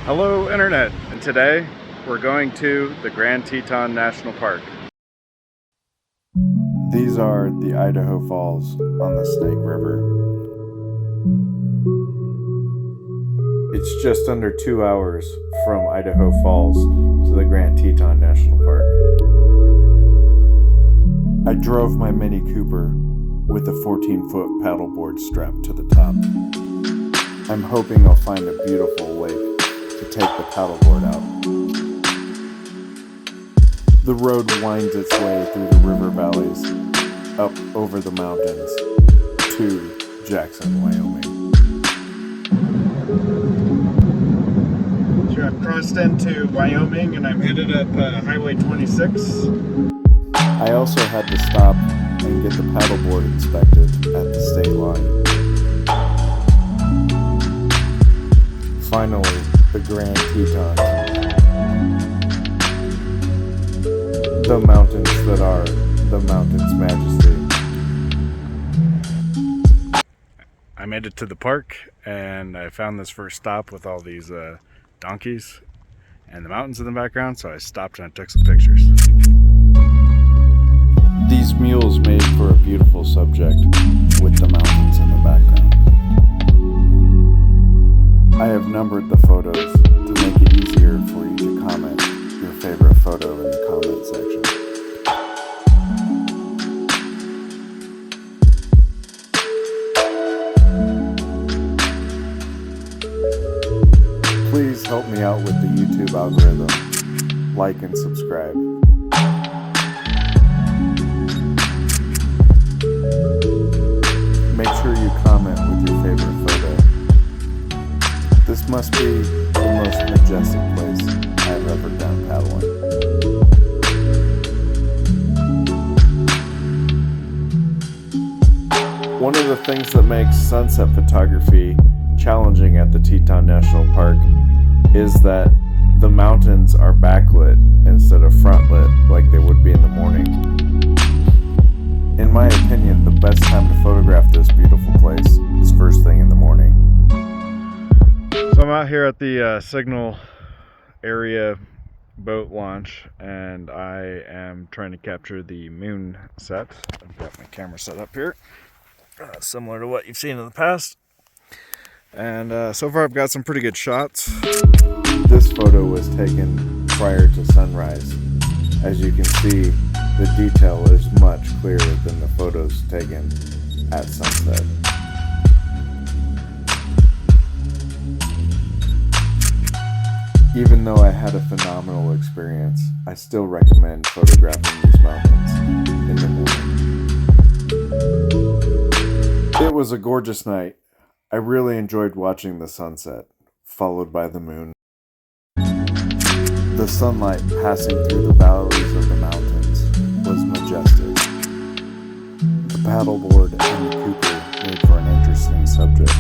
Hello Internet, and today we're going to the Grand Teton National Park. These are the Idaho Falls on the Snake River. It's just under 2 hours from Idaho Falls to the Grand Teton National Park. I drove my Mini Cooper with a 14-foot paddleboard strapped to the top. I'm hoping I'll find a beautiful lake to take the paddleboard out. The road winds its way through the river valleys, up over the mountains, to Jackson, Wyoming. So I've crossed into Wyoming and I'm headed up Highway 26. I also had to stop and get the paddleboard inspected at the state line. Finally, the Grand Teton. The mountains that are the mountain's majesty. I made it to the park and I found this first stop with all these donkeys and the mountains in the background, so I stopped and I took some pictures. These mules made for a beautiful subject with the mountains in the background. I have numbered the photos to make it easier for you to comment your favorite photo in the comment section. Please help me out with the YouTube algorithm. Like and subscribe. Make sure you comment with your favorite photo. This must be the most majestic place I've ever gone paddling. One of the things that makes sunset photography challenging at the Teton National Park is that the mountains are backlit instead of frontlit like they would be in the morning. In my opinion, the best time to photograph this beautiful place is first thing in the morning. So I'm out here at the Signal area boat launch and I am trying to capture the moon set. I've got my camera set up here, similar to what you've seen in the past. And so far I've got some pretty good shots. This photo was taken prior to sunrise. As you can see, the detail is much clearer than the photos taken at sunset. Even though I had a phenomenal experience, I still recommend photographing these mountains in the morning. It was a gorgeous night. I really enjoyed watching the sunset, followed by the moon. The sunlight passing through the valleys of the mountains was majestic. The paddleboard and the Cooper made for an interesting subject.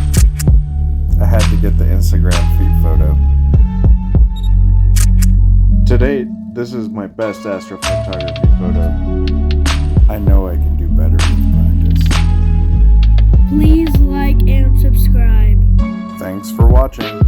I had to get the Instagram feed photo. To date, this is my best astrophotography photo. I know I can do better with practice. Please like and subscribe. Thanks for watching.